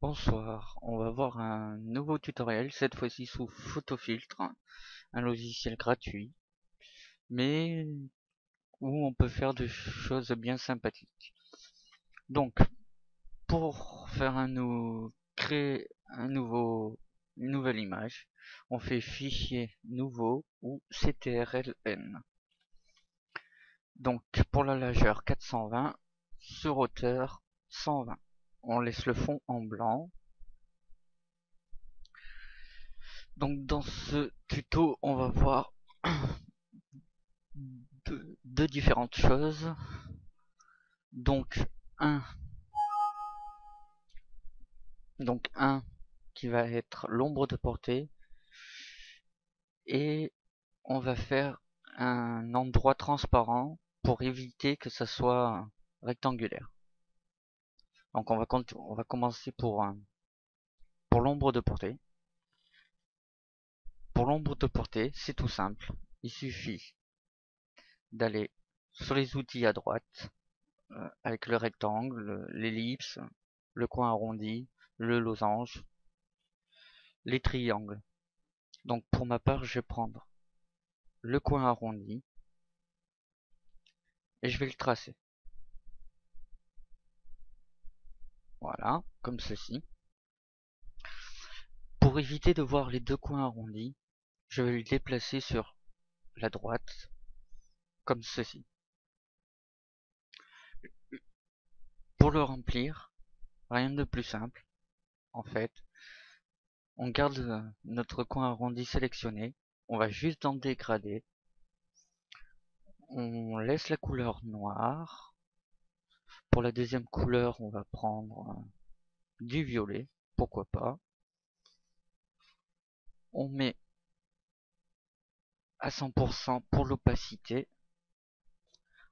Bonsoir, on va voir un nouveau tutoriel, cette fois-ci sous Photofiltre, un logiciel gratuit, mais où on peut faire des choses bien sympathiques. Donc, pour faire créer une nouvelle image, on fait fichier nouveau ou CTRLN. Donc, pour la largeur 420, sur hauteur 120. On laisse le fond en blanc. Donc dans ce tuto, on va voir deux différentes choses. Donc un, un qui va être l'ombre de portée et on va faire un endroit transparent pour éviter que ça soit rectangulaire. Donc on va commencer pour l'ombre de portée. Pour l'ombre de portée, c'est tout simple. Il suffit d'aller sur les outils à droite avec le rectangle, l'ellipse, le coin arrondi, le losange, les triangles. Donc pour ma part, je vais prendre le coin arrondi et je vais le tracer. Voilà, comme ceci. Pour éviter de voir les deux coins arrondis, je vais le déplacer sur la droite, comme ceci. Pour le remplir, rien de plus simple, en fait. On garde notre coin arrondi sélectionné, on va juste en dégrader, on laisse la couleur noire. Pour la deuxième couleur, on va prendre du violet, pourquoi pas. On met à 100% pour l'opacité.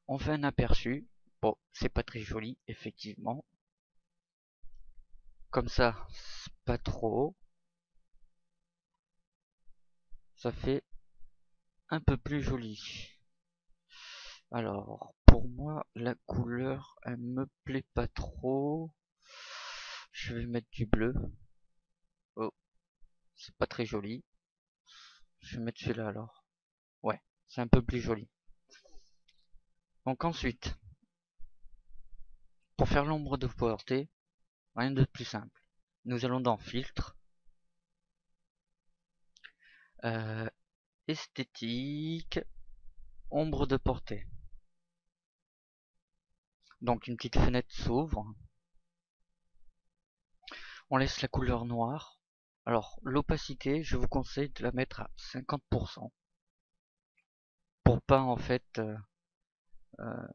On fait un aperçu. Bon, c'est pas très joli, effectivement. Comme ça, pas trop. Ça fait un peu plus joli. Alors, pour moi, la couleur, elle me plaît pas trop. Je vais mettre du bleu. Oh, c'est pas très joli. Je vais mettre celui-là alors. Ouais, c'est un peu plus joli. Donc ensuite, pour faire l'ombre de portée, rien de plus simple. Nous allons dans Filtre, Esthétique, Ombre de portée. Donc une petite fenêtre s'ouvre. On laisse la couleur noire. Alors l'opacité, je vous conseille de la mettre à 50% pour pas en fait, euh,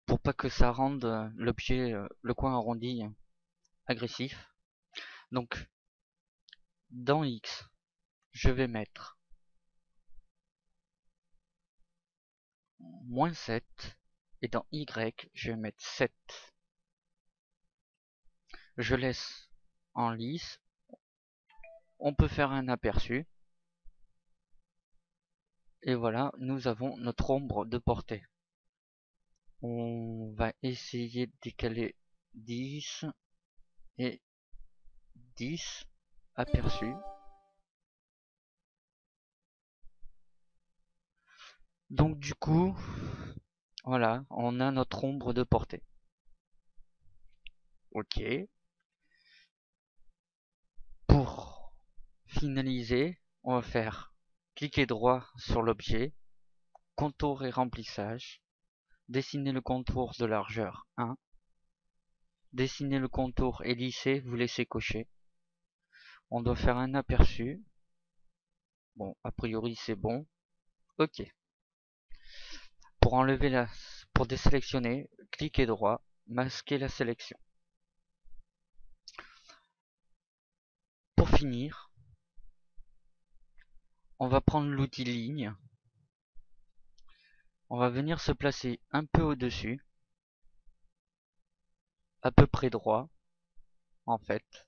pour pas que ça rende l'objet, le coin arrondi agressif. Donc dans X, je vais mettre -7 et dans Y, je vais mettre 7. Je laisse en lisse. On peut faire un aperçu. Et voilà, nous avons notre ombre de portée. On va essayer de décaler 10 et 10 aperçus. Donc du coup, voilà, on a notre ombre de portée. Ok. Pour finaliser, on va faire cliquer droit sur l'objet, contour et remplissage, dessiner le contour de largeur 1, dessiner le contour et lisser, vous laissez cocher. On doit faire un aperçu. Bon, a priori c'est bon. Ok. Pour enlever pour désélectionner, cliquez droit, masquer la sélection. Pour finir, on va prendre l'outil ligne. On va venir se placer un peu au-dessus, à peu près droit, en fait.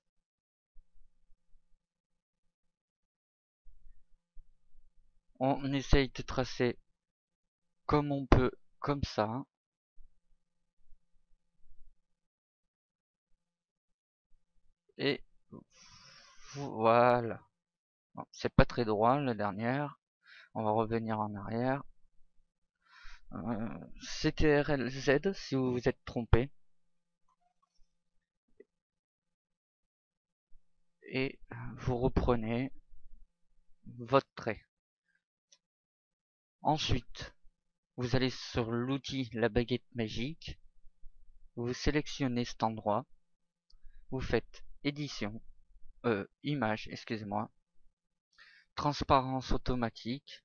On essaye de tracer comme on peut, comme ça. Et voilà. Bon, c'est pas très droit la dernière. On va revenir en arrière. CTRL-Z si vous vous êtes trompé. Et vous reprenez votre trait. Ensuite, vous allez sur l'outil la baguette magique. Vous sélectionnez cet endroit. Vous faites édition. Image, excusez-moi. Transparence automatique.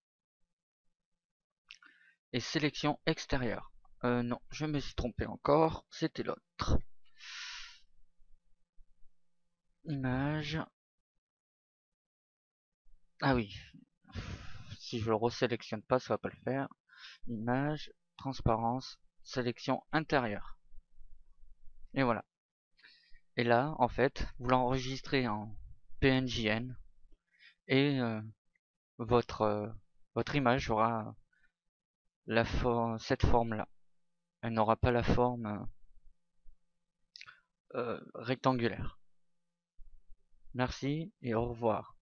Et sélection extérieure. Non, je me suis trompé encore. C'était l'autre. Image. Ah oui. Si je le resélectionne pas, ça va pas le faire. Image, transparence, sélection intérieure. Et voilà. Et là, en fait, vous l'enregistrez en PNJN et votre image aura cette forme-là. Elle n'aura pas la forme rectangulaire. Merci et au revoir.